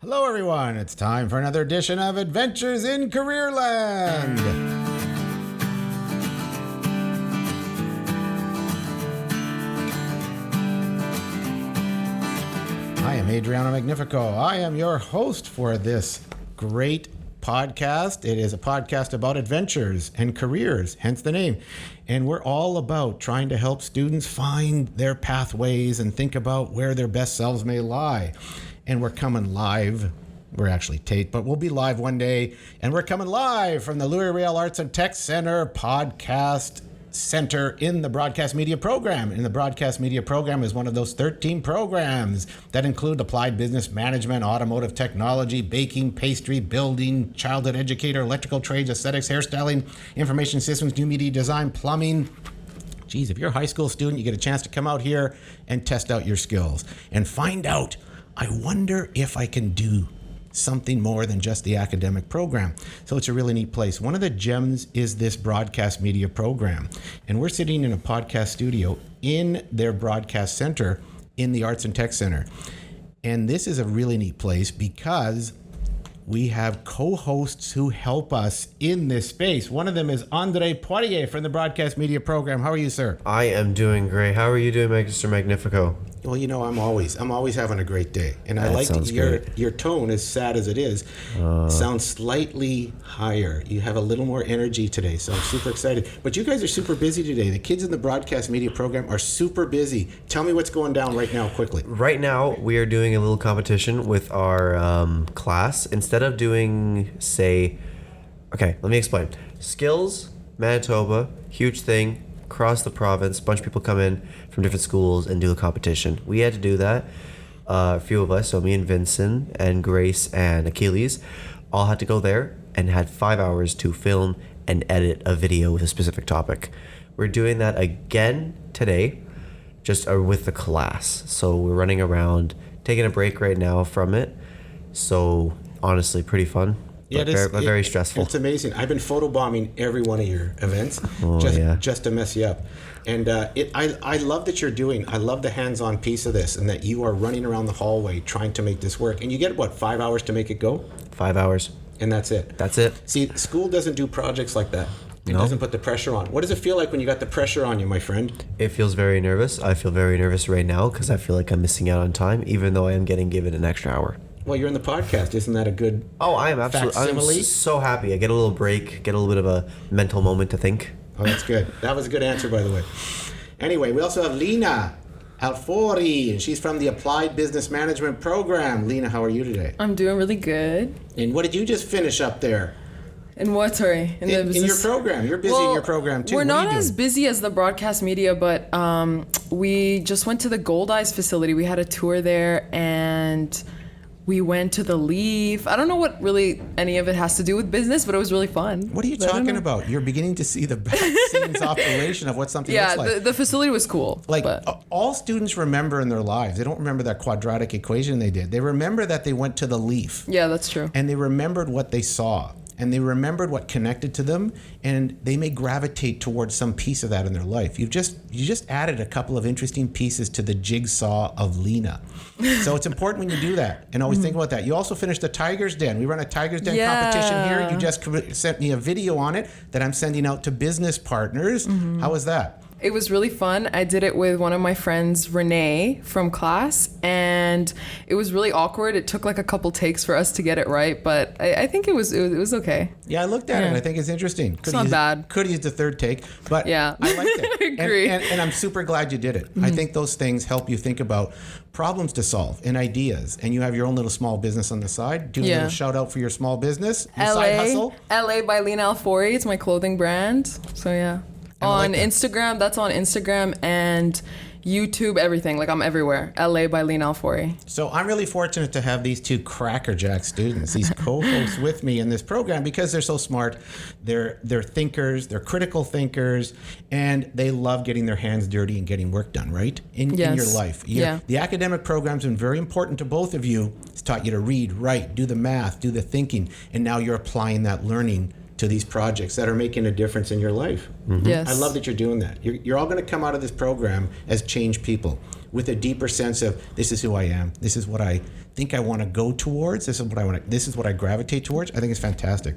Hello everyone, it's time for another edition of Adventures in Careerland. I am Adriano Magnifico. I am your host for this great podcast. It is a podcast about adventures and careers, hence the name. And we're all about trying to help students find their pathways and think about where their best selves may lie. And we're coming live. We're actually taped, but we'll be live one day. And we're coming live from the Riel Arts and Tech Center podcast center in the broadcast media program. And the broadcast media program is one of those 13 programs that include applied business management, automotive technology, baking, pastry, building, childhood educator, electrical trades, aesthetics, hairstyling, information systems, new media design, plumbing. Geez, if you're a high school student, you get a chance to come out here and test out your skills and find out, I wonder if I can do something more than just the academic program. So it's a really neat place. One of the gems is this broadcast media program. And we're sitting in a podcast studio in their broadcast center in the Arts and Tech Center. And this is a really neat place because we have co-hosts who help us in this space. One of them is Andre Poirier from the broadcast media program. How are you, sir? I am doing great. How are you doing, Mr. Magnifico? Well, you know, I'm always having a great day, and I like your tone, as sad as it is, sounds slightly higher. You have a little more energy today, so I'm super excited. But you guys are super busy today. The kids in the broadcast media program are super busy. Tell me what's going down right now, quickly. Right now, we are doing a little competition with our class. Instead of doing, say, okay, let me explain. Skills, Manitoba, huge thing. Across the province, a bunch of people come in from different schools and do a competition. We had to do that. A few of us, so me and Vincent and Grace and Achilles, all had to go there and had 5 hours to film and edit a video with a specific topic. We're doing that again today, just with the class. So we're running around, taking a break right now from it. So honestly, pretty fun. Yeah, but very stressful. It's amazing. I've been photobombing every one of your events just to mess you up. And I love that I love the hands-on piece of this and that you are running around the hallway trying to make this work. And you get, 5 hours to make it go? 5 hours. And that's it? That's it. See, school doesn't do projects like that. It doesn't put the pressure on. What does it feel like when you got the pressure on you, my friend? It feels very nervous. I feel very nervous right now because I feel like I'm missing out on time, even though I am getting given an extra hour. Well, you're in the podcast. Isn't that a good I am absolutely. I'm so happy. I get a little break, get a little bit of a mental moment to think. Oh, that's good. That was a good answer, by the way. Anyway, we also have Lena Alfori, and she's from the Applied Business Management Program. Lena, how are you today? I'm doing really good. And what did you just finish up there? In what, sorry? In your program. You're busy in your program, too. We're not as busy as the broadcast media, but we just went to the Gold Eyes facility. We had a tour there, and we went to the Leaf. I don't know what really any of it has to do with business, but it was really fun. What are you talking about? You're beginning to see the back-scenes operation of what something looks like. Yeah, the facility was cool. All students remember in their lives, they don't remember that quadratic equation they did. They remember that they went to the Leaf. Yeah, that's true. And they remembered what they saw. And they remembered what connected to them, and they may gravitate towards some piece of that in their life. You just added a couple of interesting pieces to the jigsaw of Lena. So it's important when you do that, and always think about that. You also finished the Tiger's Den. We run a Tiger's Den competition here. You just sent me a video on it that I'm sending out to business partners. How was that? It was really fun. I did it with one of my friends, Renee, from class, and it was really awkward. It took like a couple takes for us to get it right, but I think it was okay. Yeah, I looked at it, and I think it's interesting. It's not bad. Could have used the third take, but yeah. I liked it. I agree. And I'm super glad you did it. I think those things help you think about problems to solve and ideas, and you have your own little small business on the side. Do a little shout out for your small business, your side hustle. LA by Lena Alfori. It's my clothing brand. So yeah. On Instagram, that's on Instagram and YouTube, everything. Like I'm everywhere. LA by Lena Alfori. So I'm really fortunate to have these two crackerjack students, these co-hosts with me in this program because they're so smart. They're thinkers, they're critical thinkers, and they love getting their hands dirty and getting work done, right? In your life. The academic program's been very important to both of you. It's taught you to read, write, do the math, do the thinking, and now you're applying that learning to these projects that are making a difference in your life. Yes. I love that you're doing that. You're all going to come out of this program as changed people. with a deeper sense of this is who I am. This is what I think I want to go towards. This is what I gravitate towards. I think it's fantastic.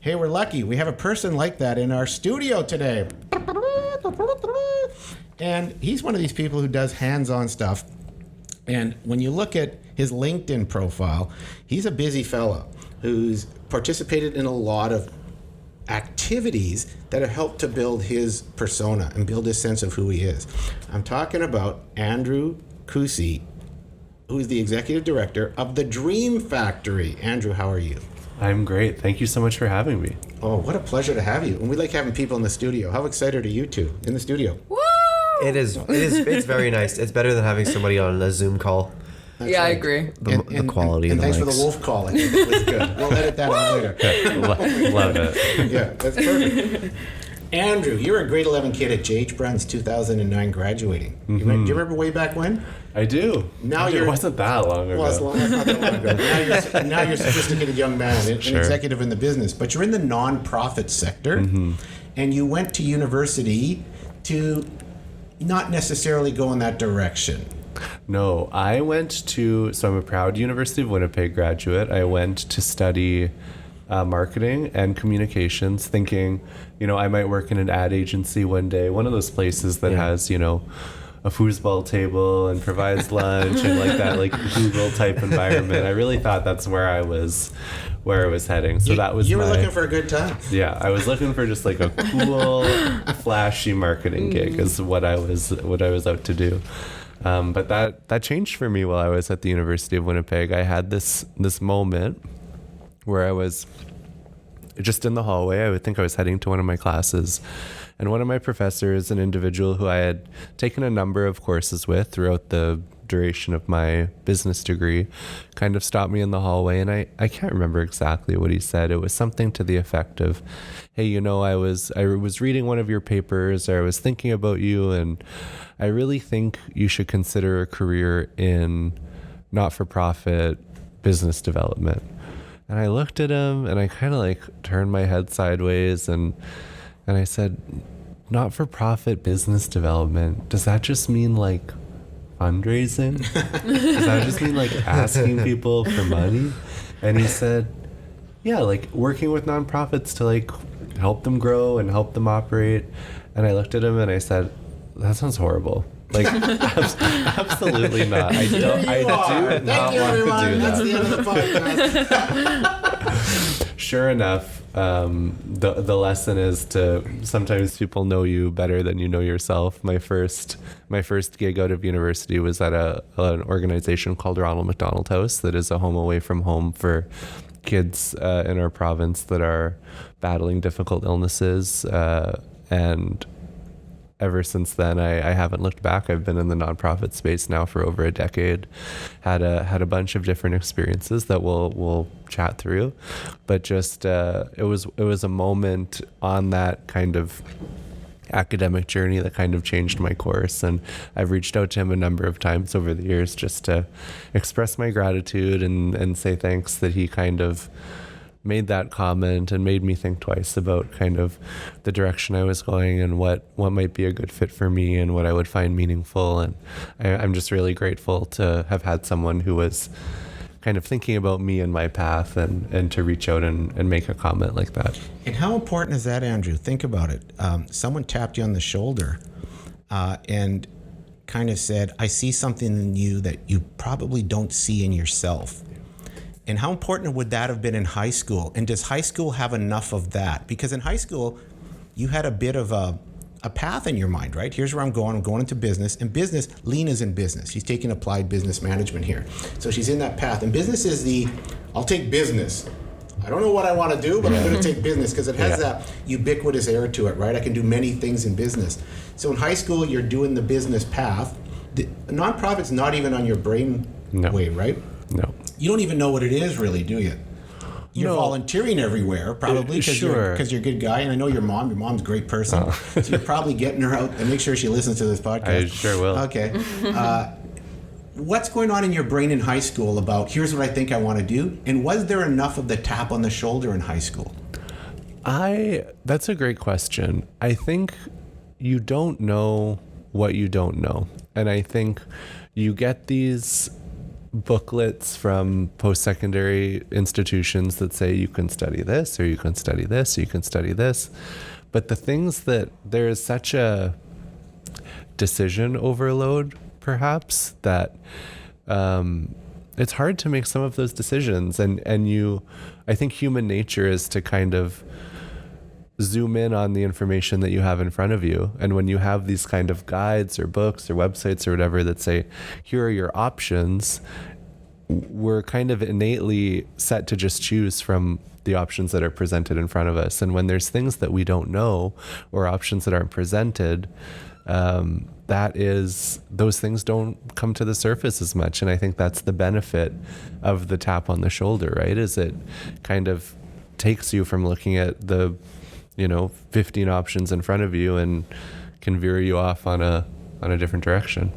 Hey, we're lucky. We have a person like that in our studio today. And he's one of these people who does hands-on stuff. And when you look at his LinkedIn profile, he's a busy fellow who's participated in a lot of activities that have helped to build his persona and build his sense of who he is. I'm talking about Andrew Kussey, who's the executive director of the Dream Factory. Andrew, how are you? I'm great. Thank you so much for having me. Oh, what a pleasure to have you. And we like having people in the studio. How excited are you two in the studio? Woo! It's very nice. It's better than having somebody on a Zoom call. That's yeah, right. I agree. The quality and of the thanks for the mics. wolf call. I think it was good. We'll edit that out later. Love it. Yeah, that's perfect. Andrew, you're a grade 11 kid at J.H. Brown's 2009 graduating. Do you remember way back when? I do. Now It wasn't that long ago. Well, it's not that long ago. Now you're a sophisticated young man, an Sure. executive in the business, but you're in the nonprofit sector, and you went to university to not necessarily go in that direction. No, so I'm a proud University of Winnipeg graduate. I went to study marketing and communications, thinking, I might work in an ad agency one day, one of those places that has, a foosball table and provides lunch and like that, like Google type environment. I really thought that's where I was heading. So that was you were looking for a good time. Yeah, I was looking for just like a cool, flashy marketing gig is what I was out to do. But that changed for me while I was at the University of Winnipeg. I had this moment where I was just in the hallway. I would think I was heading to one of my classes, and one of my professors, an individual who I had taken a number of courses with throughout the duration of my business degree, kind of stopped me in the hallway, and I can't remember exactly what he said. It was something to the effect of, hey, I was reading one of your papers, or I was thinking about you, and I really think you should consider a career in not-for-profit business development. And I looked at him and I kind of like turned my head sideways and I said, not-for-profit business development, does that just mean like fundraising? Does that just mean like asking people for money? And he said, yeah, like working with nonprofits to like help them grow and help them operate. And I looked at him and I said, that sounds horrible. Like, absolutely not. I do not want to do that. That's the end of the podcast. Sure enough, the lesson is to sometimes people know you better than you know yourself. My first gig out of university was at an organization called Ronald McDonald House that is a home away from home for kids in our province that are battling difficult illnesses, and ever since then, I haven't looked back. I've been in the nonprofit space now for over a decade. Had a bunch of different experiences that we'll chat through, but just it was a moment on that kind of academic journey that kind of changed my course, and I've reached out to him a number of times over the years just to express my gratitude and say thanks that he kind of made that comment and made me think twice about kind of the direction I was going and what might be a good fit for me and what I would find meaningful. And I'm just really grateful to have had someone who was kind of thinking about me and my path and to reach out and make a comment like that. And how important is that, Andrew? Think about it. Someone tapped you on the shoulder and kind of said, I see something in you that you probably don't see in yourself. And how important would that have been in high school? And does high school have enough of that? Because in high school, you had a bit of a path in your mind, right? Here's where I'm going into business. And business, Lena's in business. She's taking applied business management here. So she's in that path. And business is I'll take business. I don't know what I want to do, but I'm going to take business because it has that ubiquitous air to it, right? I can do many things in business. So in high school, you're doing the business path. The nonprofit's not even on your brain wave, right? No. You don't even know what it is, really, do you? You're volunteering everywhere, probably, because you're a good guy. And I know your mom. Your mom's a great person. So you're probably getting her out and make sure she listens to this podcast. I sure will. Okay. What's going on in your brain in high school about here's what I think I want to do? And was there enough of the tap on the shoulder in high school? That's a great question. I think you don't know what you don't know. And I think you get these booklets from post-secondary institutions that say you can study this, or you can study this, or you can study this. But the things that there is such a decision overload, perhaps, that it's hard to make some of those decisions. And I think human nature is to kind of zoom in on the information that you have in front of you. And when you have these kind of guides or books or websites or whatever that say, here are your options, we're kind of innately set to just choose from the options that are presented in front of us. And when there's things that we don't know or options that aren't presented, those things don't come to the surface as much. And I think that's the benefit of the tap on the shoulder, right? Is it kind of takes you from looking at the 15 options in front of you and can veer you off on a different direction.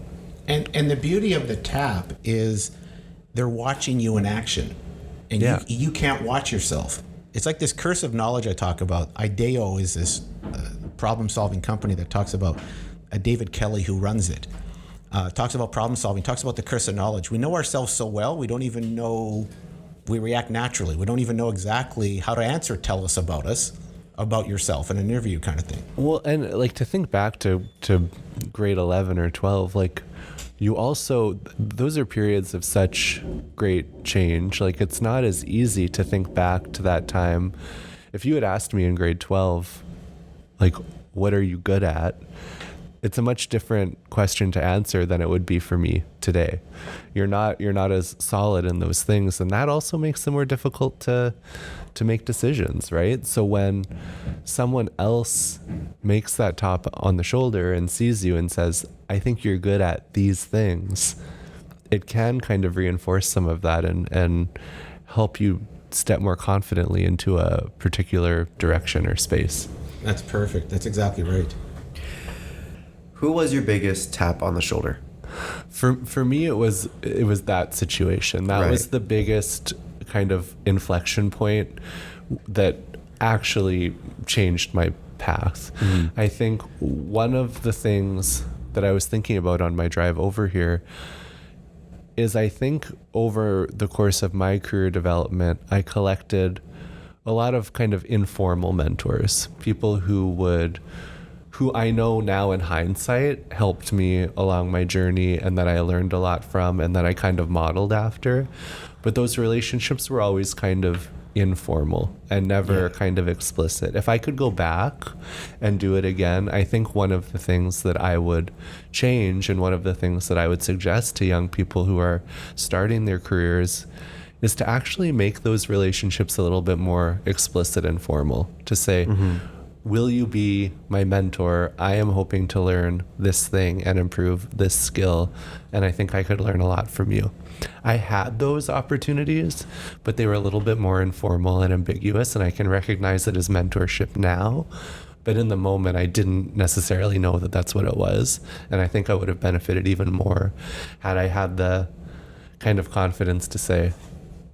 And the beauty of the tap is they're watching you in action, and you can't watch yourself. It's like this curse of knowledge I talk about. IDEO is this problem-solving company that talks about David Kelly, who runs it, talks about problem solving, talks about the curse of knowledge. We know ourselves so well, we don't even know, we react naturally. We don't even know exactly how to answer tell us about yourself in an interview kind of thing. Well, and like to think back to grade 11 or 12, like you also, those are periods of such great change. Like it's not as easy to think back to that time. If you had asked me in grade 12, like, what are you good at? It's a much different question to answer than it would be for me today. You're not as solid in those things, and that also makes them more difficult to make decisions, right? So when someone else makes that tap on the shoulder and sees you and says, I think you're good at these things, it can kind of reinforce some of that and help you step more confidently into a particular direction or space. That's perfect. That's exactly right. Who was your biggest tap on the shoulder? For me, it was that situation. That was the biggest kind of inflection point that actually changed my path. Mm-hmm. I think one of the things that I was thinking about on my drive over here is I think over the course of my career development, I collected a lot of kind of informal mentors, people who I know now in hindsight helped me along my journey and that I learned a lot from and that I kind of modeled after. But those relationships were always kind of informal and never kind of explicit. If I could go back and do it again, I think one of the things that I would change and one of the things that I would suggest to young people who are starting their careers is to actually make those relationships a little bit more explicit and formal. To say, will you be my mentor? I am hoping to learn this thing and improve this skill, and I think I could learn a lot from you. I had those opportunities, but they were a little bit more informal and ambiguous, and I can recognize it as mentorship now. But in the moment, I didn't necessarily know that that's what it was, and I think I would have benefited even more had I had the kind of confidence to say,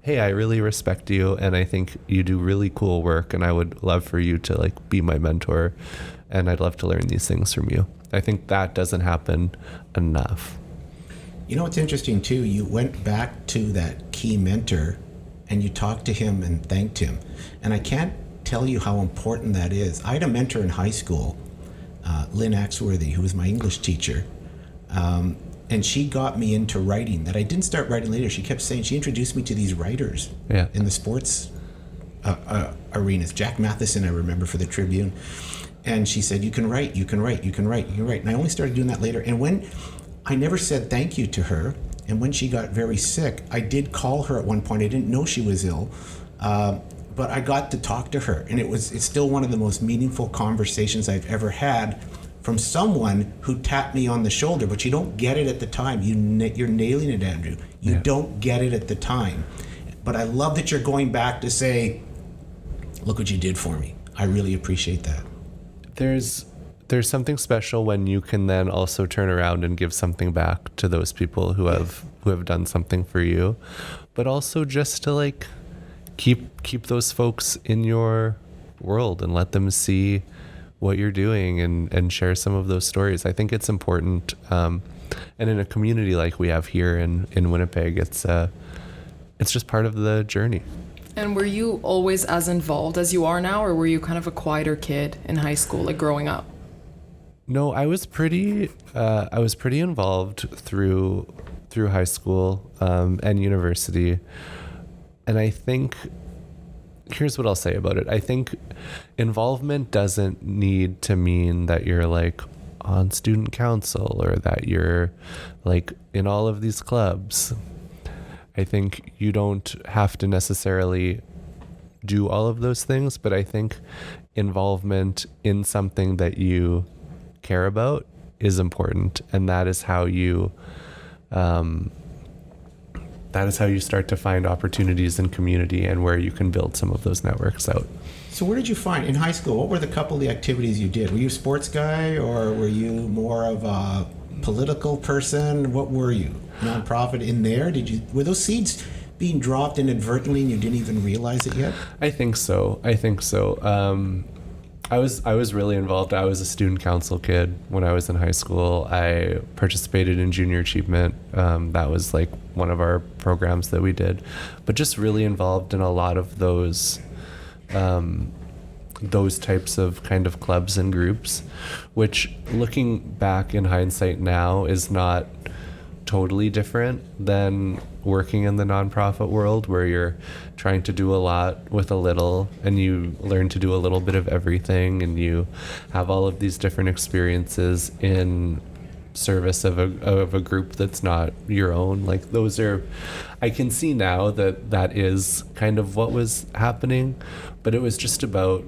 hey, I really respect you and I think you do really cool work and I would love for you to like be my mentor and I'd love to learn these things from you. I think that doesn't happen enough. You know what's interesting too, you went back to that key mentor and you talked to him and thanked him. And I can't tell you how important that is. I had a mentor in high school, Lynn Axworthy, who was my English teacher. And she got me into writing, that I didn't start writing later. She kept saying, she introduced me to these writers in the sports arenas. Jack Matheson, I remember, for the Tribune. And she said, you can write, you can write, you can write, you can write. And I only started doing that later. And when I never said thank you to her, and when she got very sick, I did call her at one point. I didn't know she was ill, but I got to talk to her. And it's still one of the most meaningful conversations I've ever had from someone who tapped me on the shoulder, but you don't get it at the time. You're nailing it, Andrew. You don't get it at the time. But I love that you're going back to say, look what you did for me. I really appreciate that. There's something special when you can then also turn around and give something back to those people who have done something for you, but also just to like keep those folks in your world and let them see what you're doing and share some of those stories. I think it's important. in a community like we have here in Winnipeg, it's just part of the journey. And were you always as involved as you are now, or were you kind of a quieter kid in high school, like growing up? No, I was pretty involved through high school and university. And I think, here's what I'll say about it. I think involvement doesn't need to mean that you're like on student council or that you're like in all of these clubs. I think you don't have to necessarily do all of those things, but I think involvement in something that you care about is important, and that is how you start to find opportunities in community and where you can build some of those networks out. So where did you find, in high school, what were the couple of the activities you did? Were you a sports guy, or were you more of a political person? What were you? Nonprofit in there? Were those seeds being dropped inadvertently and you didn't even realize it yet? I think so. I was really involved. I was a student council kid when I was in high school. I participated in junior achievement. That was like one of our programs that we did, but just really involved in a lot of those types of kind of clubs and groups, which looking back in hindsight now is not totally different than working in the nonprofit world, where you're trying to do a lot with a little, and you learn to do a little bit of everything, and you have all of these different experiences in service of a group that's not your own. Like, those are, I can see now that is kind of what was happening, but it was just about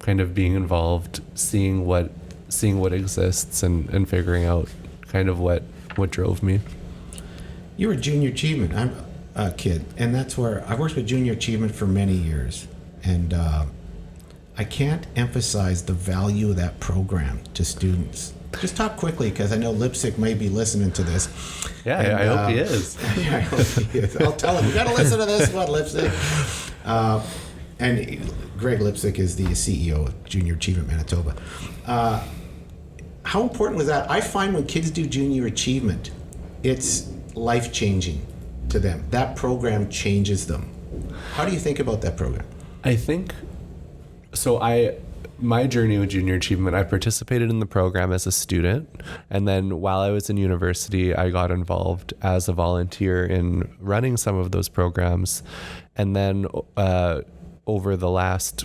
kind of being involved, seeing what exists, and figuring out kind of what drove me. You were junior achievement. I'm a kid, and that's where I worked with junior achievement for many years, and I can't emphasize the value of that program to students. Just talk quickly, because I know Lipsick may be listening to this. Yeah, and, I hope he is. Yeah, I hope he is. I'll tell him, you got to listen to this one, Lipsick. And Greg Lipsick is the CEO of Junior Achievement Manitoba. How important was that? I find when kids do junior achievement, it's life-changing to them. That program changes them. How do you think about that program? I think so. My journey with junior achievement, I participated in the program as a student, and then while I was in university, I got involved as a volunteer in running some of those programs. And then over the last,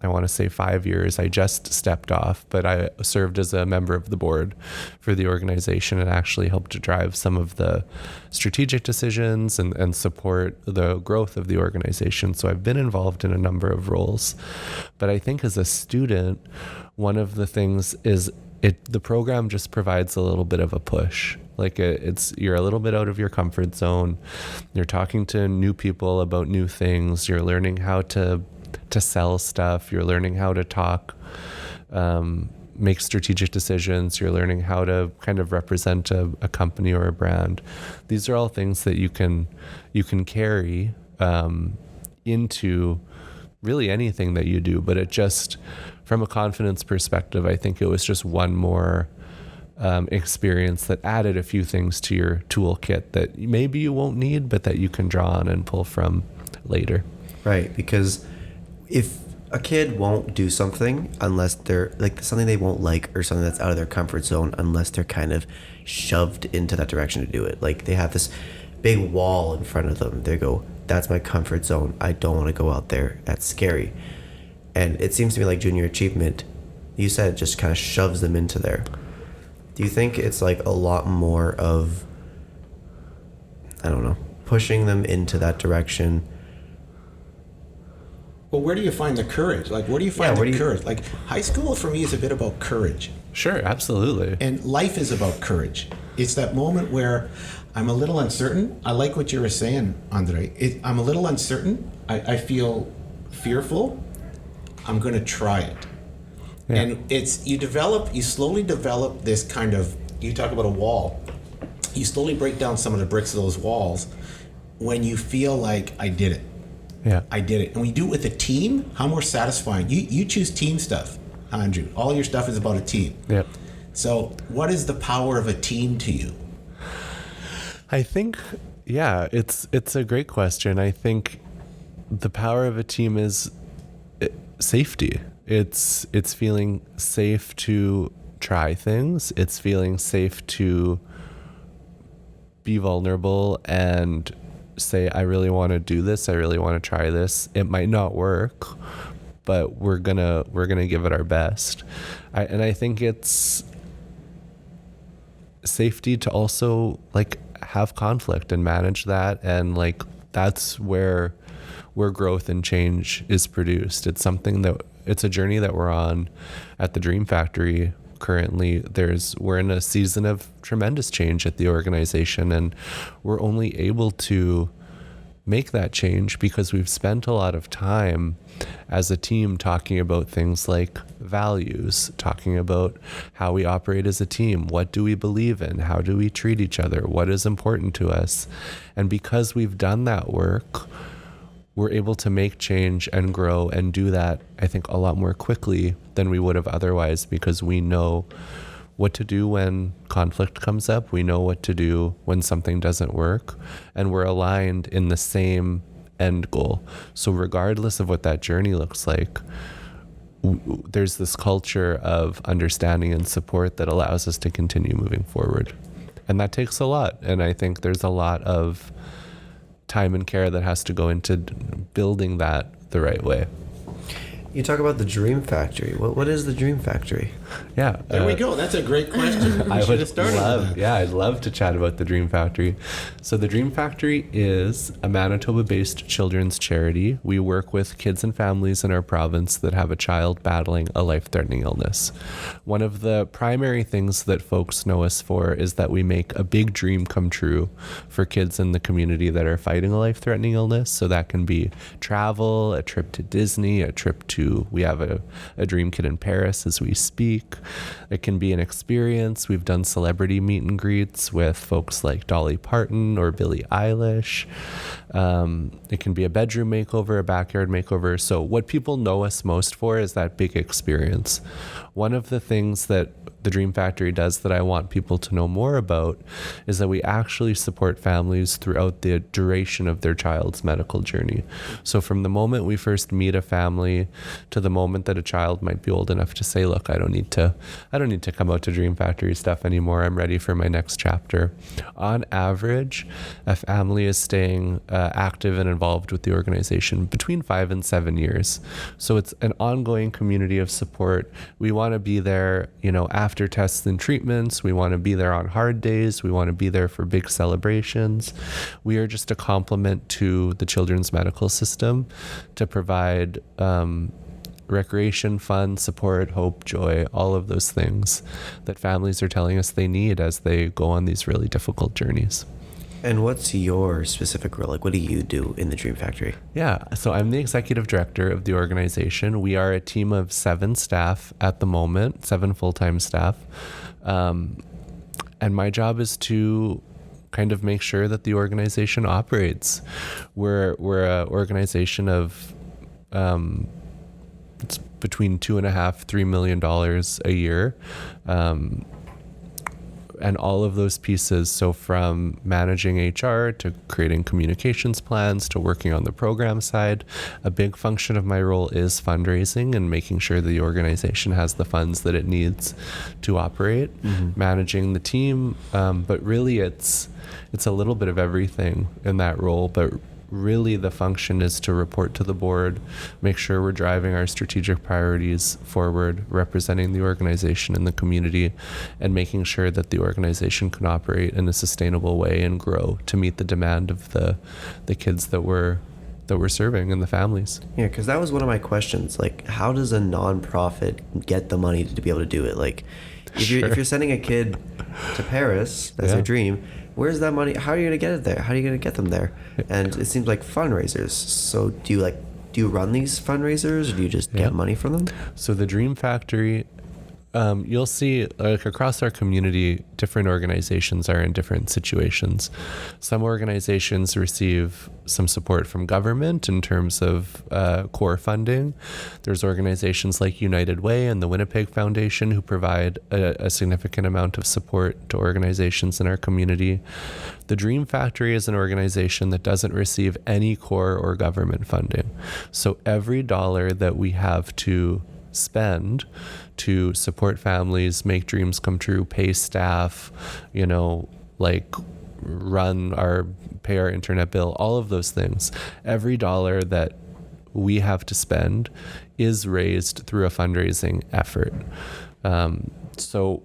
I want to say 5 years, I just stepped off, but I served as a member of the board for the organization and actually helped to drive some of the strategic decisions and support the growth of the organization. So I've been involved in a number of roles. But I think as a student, one of the things is the program just provides a little bit of a push. Like you're a little bit out of your comfort zone. You're talking to new people about new things. You're learning how to sell stuff. You're learning how to talk, make strategic decisions. You're learning how to kind of represent a company or a brand. These are all things that you can carry into really anything that you do. But it just, from a confidence perspective, I think it was just one more experience that added a few things to your toolkit that maybe you won't need, but that you can draw on and pull from later. Right, because if a kid won't do something unless they're like something they won't like, or something that's out of their comfort zone, unless they're kind of shoved into that direction to do it. Like, they have this big wall in front of them. They go, that's my comfort zone. I don't want to go out there. That's scary. And it seems to me like junior achievement, you said, just kind of shoves them into there. Do you think it's like a lot more of, I don't know, pushing them into that direction? Well, where do you find the courage? Like, where do you find the courage? Like, high school for me is a bit about courage. Sure, absolutely. And life is about courage. It's that moment where I'm a little uncertain. I like what you were saying, Andre. I'm a little uncertain. I feel fearful. I'm going to try it. Yeah. And you slowly develop this kind of, you talk about a wall. You slowly break down some of the bricks of those walls when you feel like, I did it. Yeah, I did it. And when you do it with a team, how more satisfying. You choose team stuff, Andrew. All your stuff is about a team. Yeah. So, what is the power of a team to you? I think, yeah, it's a great question. I think the power of a team is safety. It's feeling safe to try things. It's feeling safe to be vulnerable and say, I really want to do this. I really want to try this. It might not work, but we're gonna give it our best. I think it's safety to also like have conflict and manage that, and like that's where growth and change is produced. It's a journey that we're on at the Dream Factory currently. We're in a season of tremendous change at the organization, and we're only able to make that change because we've spent a lot of time as a team talking about things like values, talking about how we operate as a team, what do we believe in, how do we treat each other, what is important to us. And because we've done that work, we're able to make change and grow and do that, I think, a lot more quickly than we would have otherwise, because we know what to do when conflict comes up. We know what to do when something doesn't work, and we're aligned in the same end goal. So regardless of what that journey looks like, there's this culture of understanding and support that allows us to continue moving forward. And that takes a lot. And I think there's a lot of time and care that has to go into building that the right way. You talk about the Dream Factory. What is the Dream Factory? Yeah. There we go. That's a great question. We should have started with that. Yeah, I'd love to chat about the Dream Factory. So the Dream Factory is a Manitoba-based children's charity. We work with kids and families in our province that have a child battling a life-threatening illness. One of the primary things that folks know us for is that we make a big dream come true for kids in the community that are fighting a life-threatening illness. So that can be travel, a trip to Disney, a trip to, we have a Dream Kit in Paris as we speak. It can be an experience. We've done celebrity meet and greets with folks like Dolly Parton or Billie Eilish. It can be a bedroom makeover, a backyard makeover. So what people know us most for is that big experience. One of the things that the Dream Factory does that I want people to know more about is that we actually support families throughout the duration of their child's medical journey. So from the moment we first meet a family to the moment that a child might be old enough to say, look, I don't need to come out to Dream Factory stuff anymore. I'm ready for my next chapter. On average, a family is staying active and involved with the organization between 5 and 7 years. So it's an ongoing community of support. We want to be there, after tests and treatments. We want to be there on hard days. We want to be there for big celebrations. We are just a complement to the children's medical system to provide recreation, fun, support, hope, joy, all of those things that families are telling us they need as they go on these really difficult journeys. And what's your specific role? Like, what do you do in the Dream Factory? Yeah, so I'm the executive director of the organization. We are a team of 7 staff at the moment, 7 full-time staff. And my job is to kind of make sure that the organization operates. We're an organization of it's between $2.5–3 million a year. And all of those pieces, so from managing HR to creating communications plans to working on the program side, a big function of my role is fundraising and making sure the organization has the funds that it needs to operate, managing the team. But really it's a little bit of everything in that role, but really the function is to report to the board, make sure we're driving our strategic priorities forward, representing the organization and the community, and making sure that the organization can operate in a sustainable way and grow to meet the demand of the kids that we're serving and the families. Yeah, because that was one of my questions. Like, how does a nonprofit get the money to be able to do it? Like, if you're sending a kid to Paris, that's their dream, where's that money? How are you going to get it there? How are you going to get them there? And it seems like fundraisers. So do you run these fundraisers, or do you just get money from them? So the Dream Factory you'll see like across our community, different organizations are in different situations. Some organizations receive some support from government in terms of core funding. There's organizations like United Way and the Winnipeg Foundation who provide a significant amount of support to organizations in our community. The Dream Factory is an organization that doesn't receive any core or government funding. So every dollar that we have to spend to support families, make dreams come true, pay staff, like pay our internet bill, all of those things. Every dollar that we have to spend is raised through a fundraising effort. So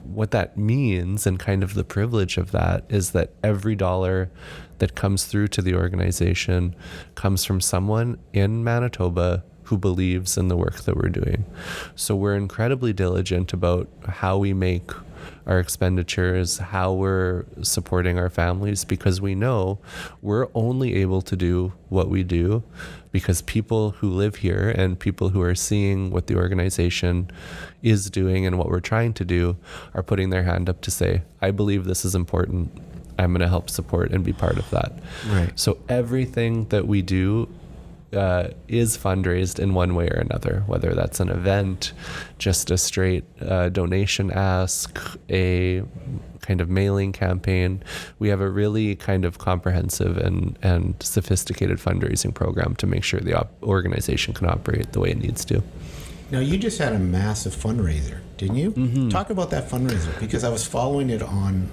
what that means and kind of the privilege of that is that every dollar that comes through to the organization comes from someone in Manitoba who believes in the work that we're doing. So we're incredibly diligent about how we make our expenditures, how we're supporting our families, because we know we're only able to do what we do because people who live here and people who are seeing what the organization is doing and what we're trying to do are putting their hand up to say, I believe this is important. I'm going to help support and be part of that. Right. So everything that we do is fundraised in one way or another, whether that's an event, just a straight donation ask, a kind of mailing campaign. We have a really kind of comprehensive and sophisticated fundraising program to make sure the organization can operate the way it needs to. Now, you just had a massive fundraiser, didn't you? Mm-hmm. Talk about that fundraiser, because I was following it on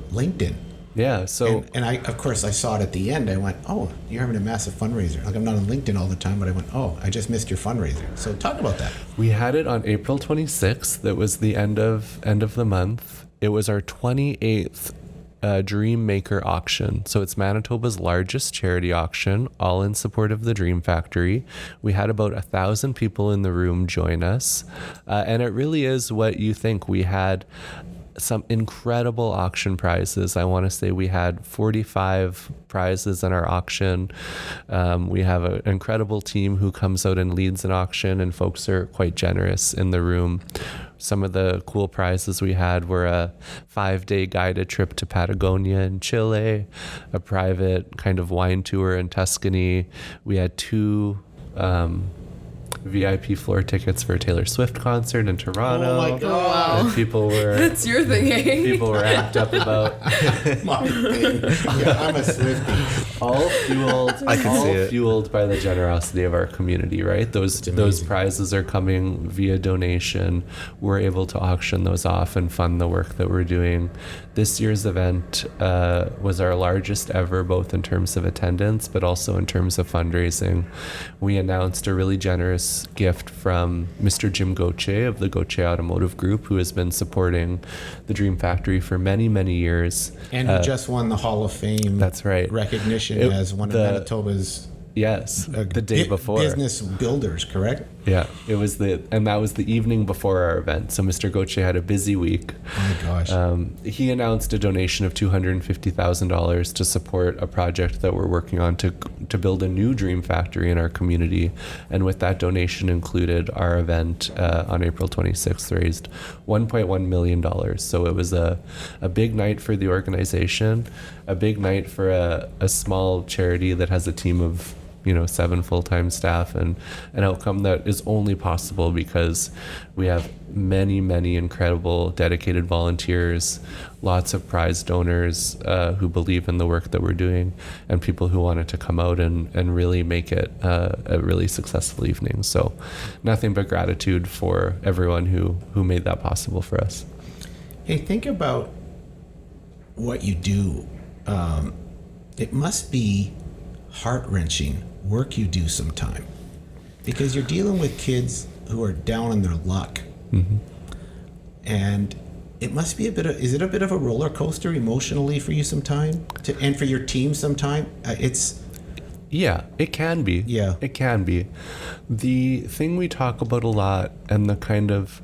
LinkedIn. Yeah, so and I, of course, I saw it at the end. I went, oh, you're having a massive fundraiser. Like, I'm not on LinkedIn all the time, but I went, oh, I just missed your fundraiser. So talk about that. we had it on April 26th. That was the end of the month. It was our 28th Dream Maker auction. So it's Manitoba's largest charity auction, all in support of the Dream Factory. We had about 1,000 people in the room join us. And it really is what you think. We had some incredible auction prizes. I want to say we had 45 prizes in our auction. We have an incredible team who comes out and leads an auction, and folks are quite generous in the room. Some of the cool prizes we had were a 5-day guided trip to Patagonia in Chile, a private kind of wine tour in Tuscany. We had 2 VIP floor tickets for a Taylor Swift concert in Toronto. Oh my God. And people were That's your thing, eh? people were amped up about My thing. Yeah, I'm a Swiftie. all fueled I can see it. fueled by the generosity of our community, right? Those prizes are coming via donation. We're able to auction those off and fund the work that we're doing. This year's event was our largest ever, both in terms of attendance but also in terms of fundraising. We announced a really generous gift from Mr. Jim Gauthier of the Gauthier Automotive Group, who has been supporting the Dream Factory for many, many years. And who just won the Hall of Fame That's right. recognition as one of Manitoba's Yes, the day before. business builders, correct? Yeah, that was the evening before our event. So Mr. Gauthier had a busy week. Oh my gosh. He announced a donation of $250,000 to support a project that we're working on to build a new Dream Factory in our community. And with that donation included, our event on April 26th raised $1.1 million. So it was a big night for the organization, a big night for a small charity that has a team of 7 full-time staff, and an outcome that is only possible because we have many, many incredible dedicated volunteers, lots of prize donors who believe in the work that we're doing, and people who wanted to come out and really make it a really successful evening. So nothing but gratitude for everyone who made that possible for us. Hey, think about what you do. It must be heart-wrenching work you do sometime, because you're dealing with kids who are down on their luck. Mm-hmm. And it must be is it a bit of a roller coaster emotionally for you sometime, and for your team sometime? Yeah, it can be. Yeah. It can be. The thing we talk about a lot, and the kind of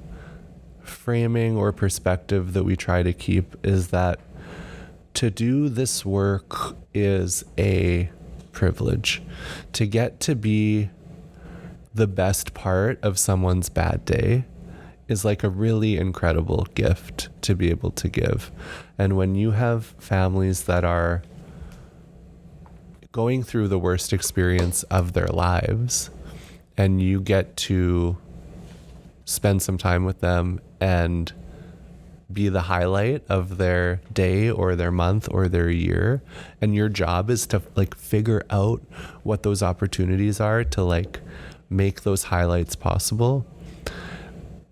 framing or perspective that we try to keep, is that to do this work is a privilege. To get to be the best part of someone's bad day is like a really incredible gift to be able to give. And when you have families that are going through the worst experience of their lives, and you get to spend some time with them and be the highlight of their day or their month or their year, and your job is to like figure out what those opportunities are to like make those highlights possible.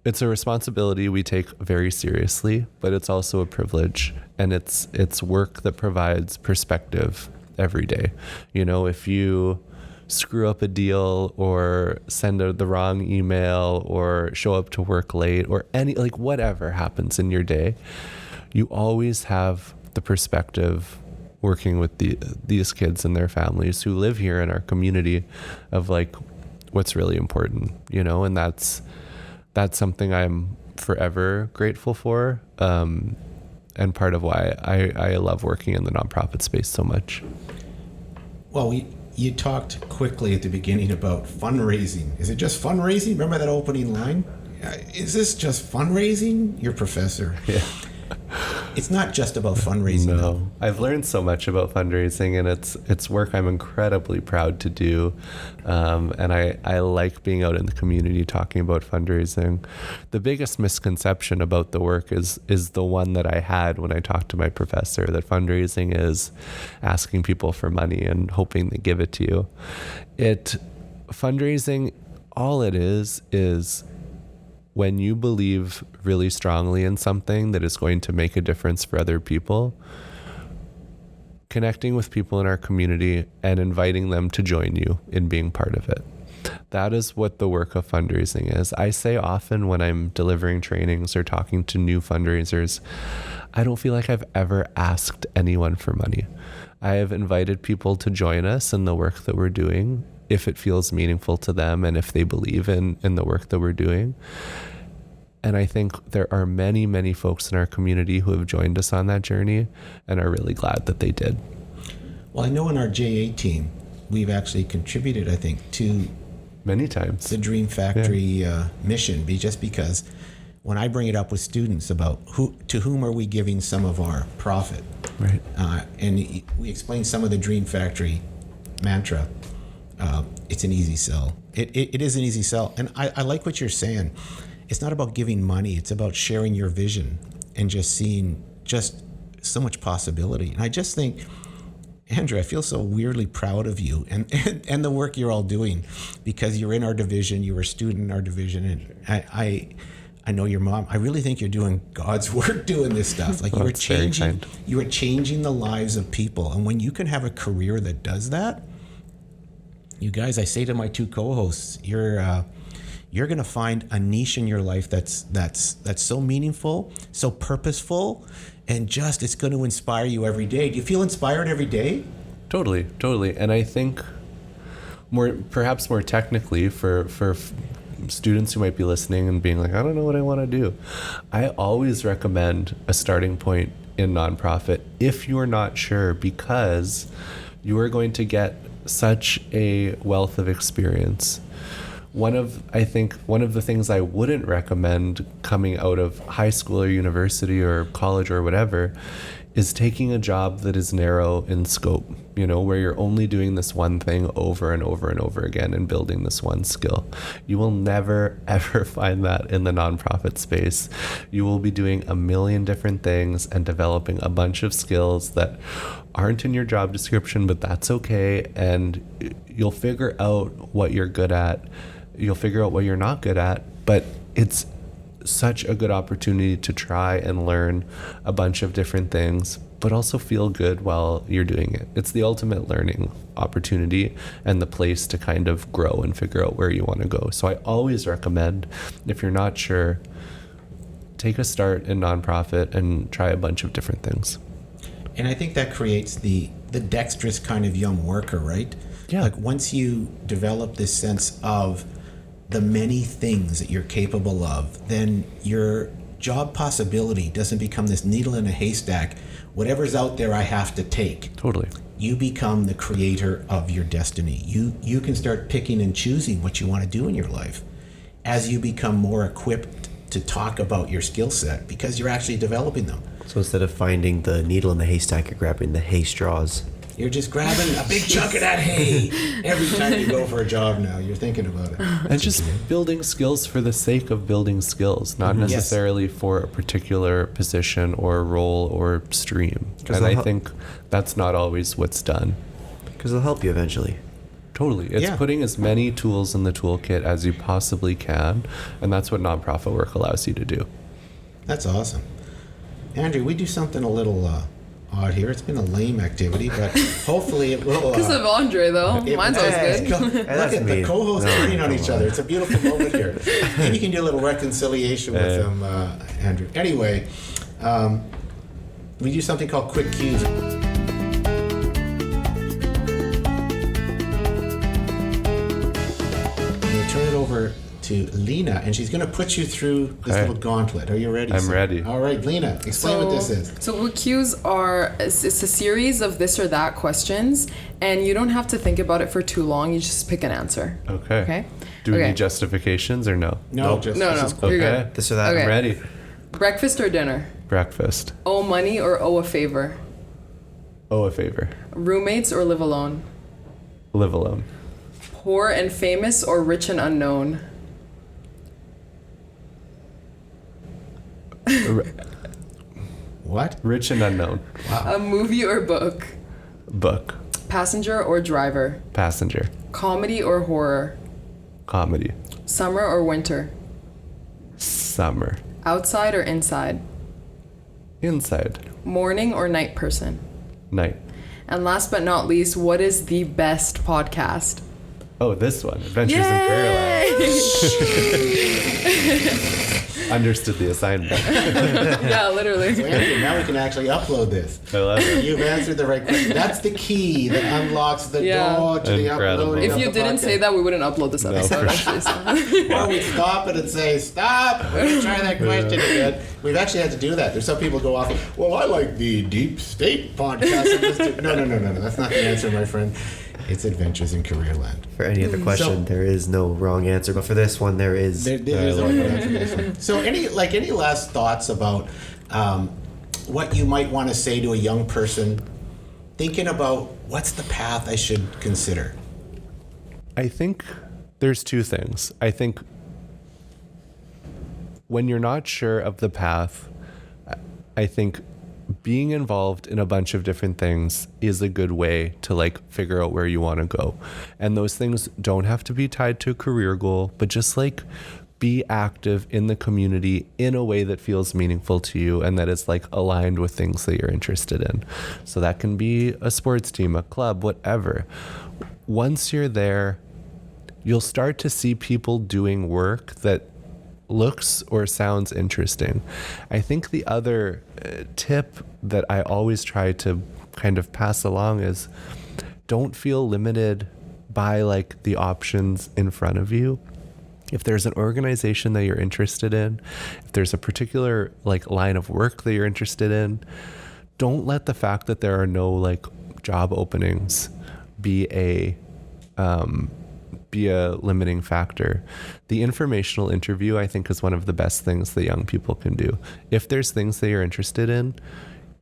It's a responsibility we take very seriously, but it's also a privilege, and it's work that provides perspective every day. You know, if you screw up a deal or send the wrong email or show up to work late or any, like whatever happens in your day, you always have the perspective working with these kids and their families who live here in our community of like what's really important, you know, and that's something I'm forever grateful for, and part of why I love working in the nonprofit space so much. Well, you talked quickly at the beginning about fundraising. Is it just fundraising? Remember that opening line? Is this just fundraising? You're a professor. Yeah. It's not just about fundraising. No, though. I've learned so much about fundraising, and it's work I'm incredibly proud to do. And I like being out in the community talking about fundraising. The biggest misconception about the work is the one that I had when I talked to my professor, that fundraising is asking people for money and hoping they give it to you. Fundraising, all it is when you believe really strongly in something that is going to make a difference for other people, connecting with people in our community and inviting them to join you in being part of it. That is what the work of fundraising is. I say often when I'm delivering trainings or talking to new fundraisers, I don't feel like I've ever asked anyone for money. I have invited people to join us in the work that we're doing if it feels meaningful to them and if they believe in the work that we're doing. And I think there are many, many folks in our community who have joined us on that journey and are really glad that they did. Well, I know in our JA team, we've actually contributed, I think, to many times the Dream Factory mission, just because when I bring it up with students about to whom are we giving some of our profit, right? And we explain some of the Dream Factory mantra. It's an easy sell. It is an easy sell. And I like what you're saying. It's not about giving money. It's about sharing your vision and just seeing just so much possibility. And I just think, Andrew, I feel so weirdly proud of you and the work you're all doing, because you're in our division, you were a student in our division. And I know your mom. I really think you're doing God's work doing this stuff. Like you were changing the lives of people. And when you can have a career that does that, you guys, I say to my two co-hosts, you're going to find a niche in your life that's so meaningful, so purposeful, and just it's going to inspire you every day. Do you feel inspired every day? Totally. And I think perhaps more technically for students who might be listening and being like, I don't know what I want to do, I always recommend a starting point in nonprofit if you're not sure, because you are going to get such a wealth of experience. One of the things I wouldn't recommend coming out of high school or university or college or whatever is taking a job that is narrow in scope, where you're only doing this one thing over and over and over again and building this one skill. You will never, ever find that in the nonprofit space. You will be doing a million different things and developing a bunch of skills that aren't in your job description, but that's okay. And you'll figure out what you're good at. You'll figure out what you're not good at, but it's such a good opportunity to try and learn a bunch of different things, but also feel good while you're doing it. It's the ultimate learning opportunity and the place to kind of grow and figure out where you want to go. So I always recommend, if you're not sure, take a start in nonprofit and try a bunch of different things. And I think that creates the dexterous kind of young worker, right? Yeah. Like once you develop this sense of the many things that you're capable of, then your job possibility doesn't become this needle in a haystack. Whatever's out there, I have to take. Totally. You become the creator of your destiny. You can start picking and choosing what you want to do in your life as you become more equipped to talk about your skill set because you're actually developing them. So instead of finding the needle in the haystack, you're grabbing the hay straws. You're just grabbing a big chunk of that hay every time you go for a job now. You're thinking about it. And just building skills for the sake of building skills, not necessarily for a particular position or role or stream. And I think that's not always what's done. Because they'll help you eventually. Totally. It's putting as many tools in the toolkit as you possibly can. And that's what nonprofit work allows you to do. That's awesome. Andrew, we do something a little odd here. It's been a lame activity, but hopefully it will. Because of Andre, though. Mine's always good. Look at the co-hosts turning on each other. It's a beautiful moment here. Maybe you can do a little reconciliation with them, Andrew. Anyway, we do something called quick cues. Turn it over to Lena, and she's going to put you through this little gauntlet. Are you ready? I'm ready. All right, Lena, explain what this is. So what cues are, it's a series of this or that questions, and you don't have to think about it for too long. You just pick an answer. Okay. Okay? Do we need justifications or no? No, No, this no. is cool. You're Okay. good. This or that. Okay. I'm ready. Breakfast or dinner? Breakfast. Owe money or owe a favor? Oh, a favor. Roommates or live alone? Live alone. Poor and famous or rich and unknown? What? Rich and unknown. A movie or book? Book. Passenger or driver? Passenger. Comedy or horror? Comedy. Summer or winter? Summer. Outside or inside? Inside. Morning or night person? Night. And last but not least, what is the best podcast? Oh, this one. Adventures in Careerland. Understood the assignment. Yeah, literally. So Andrew, now we can actually upload this. I love it. You've answered the right question. That's the key that unlocks the door to the Incredible. uploading If of you the didn't say podcast. that, we wouldn't upload this episode, actually. So. Or we'd stop it and say, stop, we're going to try that question again. We've actually had to do that. There's some people go off, well, I like the Deep State podcast. No, that's not the answer, my friend. It's Adventures in Careerland. For any other question, there is no wrong answer. But for this one, there is. There is only one answer to this one. So any last thoughts about what you might want to say to a young person thinking about what's the path I should consider? I think there's two things. I think when you're not sure of the path, I think being involved in a bunch of different things is a good way to figure out where you want to go. And those things don't have to be tied to a career goal, but just be active in the community in a way that feels meaningful to you and that is aligned with things that you're interested in. So that can be a sports team, a club, whatever. Once you're there, you'll start to see people doing work that looks or sounds interesting. I think the other tip that I always try to kind of pass along is don't feel limited by the options in front of you. If there's an organization that you're interested in, if there's a particular line of work that you're interested in, don't let the fact that there are no job openings be a limiting factor. The informational interview, I think, is one of the best things that young people can do. If there's things that you're interested in,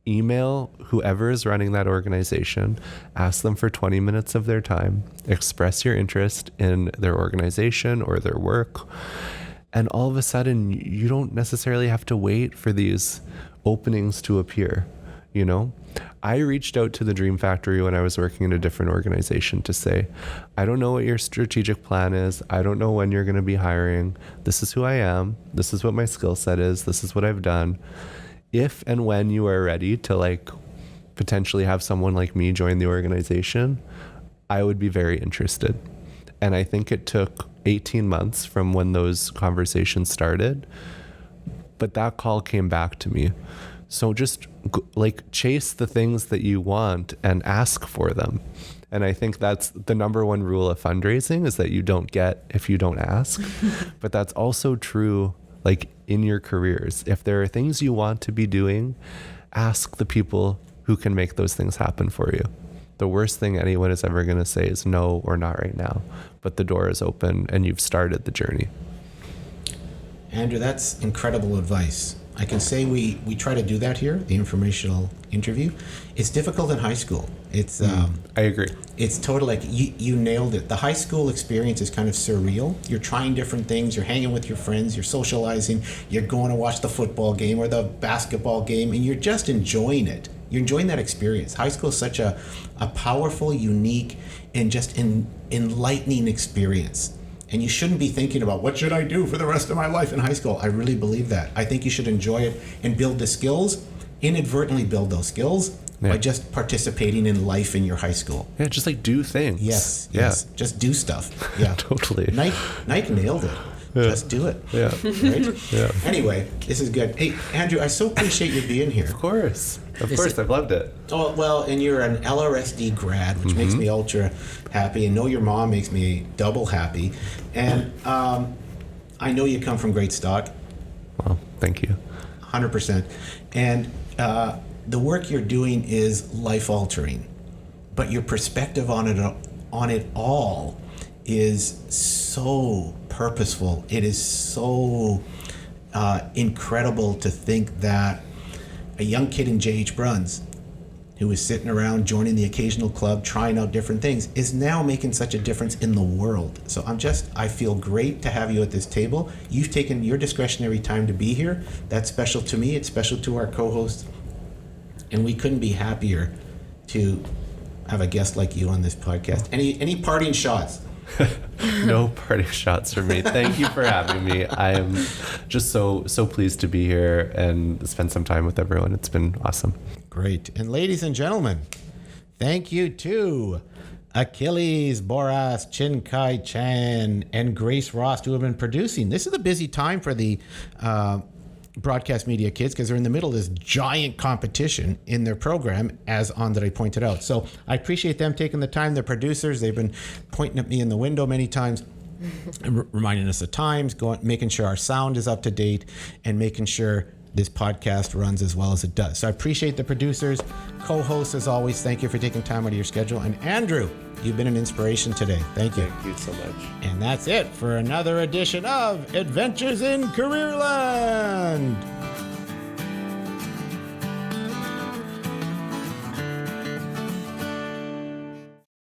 email whoever is running that organization, ask them for 20 minutes of their time, express your interest in their organization or their work, and all of a sudden you don't necessarily have to wait for these openings to appear. I reached out to the Dream Factory when I was working in a different organization to say, I don't know what your strategic plan is. I don't know when you're going to be hiring. This is who I am. This is what my skill set is. This is what I've done. If and when you are ready to potentially have someone like me join the organization, I would be very interested. And I think it took 18 months from when those conversations started, but that call came back to me. So just chase the things that you want and ask for them. And I think that's the number one rule of fundraising, is that you don't get if you don't ask. But that's also true in your careers. If there are things you want to be doing, ask the people who can make those things happen for you. The worst thing anyone is ever going to say is no or not right now. But the door is open and you've started the journey. Andrew, that's incredible advice. I can say we try to do that here, the informational interview. It's difficult in high school. It's I agree. It's totally like you nailed it. The high school experience is kind of surreal. You're trying different things. You're hanging with your friends. You're socializing. You're going to watch the football game or the basketball game, and you're just enjoying it. You're enjoying that experience. High school is such a powerful, unique, and just enlightening experience. And you shouldn't be thinking about what should I do for the rest of my life in high school. I really believe that. I think you should enjoy it and build the skills, inadvertently build those skills by just participating in life in your high school. Yeah, just like do things. Yes, Yeah. yes. Just do stuff. Yeah. Totally. Nike nailed it. Yeah. Just do it. Yeah. Right? Yeah. Anyway, this is good. Hey, Andrew, I so appreciate you being here. Of course. I've loved it. Oh, well, and you're an LRSD grad, which makes me ultra happy, and know your mom makes me double happy. And I know you come from great stock. Well, thank you. 100%. And the work you're doing is life-altering, but your perspective on it all is so purposeful. It is so incredible to think that a young kid in J.H. Bruns who is sitting around joining the occasional club, trying out different things, is now making such a difference in the world. So I feel great to have you at this table. You've taken your discretionary time to be here. That's special to me. It's special to our co-hosts. And we couldn't be happier to have a guest like you on this podcast. Any parting shots? No parting shots for me. Thank you for having me. I am just so pleased to be here and spend some time with everyone. It's been awesome. Great. And ladies and gentlemen, thank you to Achilles, Boras, Chin Kai Chan, and Grace Ross who have been producing. This is a busy time for the broadcast media kids because they're in the middle of this giant competition in their program, as Andre pointed out. So I appreciate them taking the time. They're producers. They've been pointing at me in the window many times, reminding us of times, making sure our sound is up to date, and making sure this podcast runs as well as it does. So I appreciate the producers, co-hosts as always. Thank you for taking time out of your schedule. And Andrew, you've been an inspiration today. Thank you. Thank you so much. And that's it for another edition of Adventures in Careerland.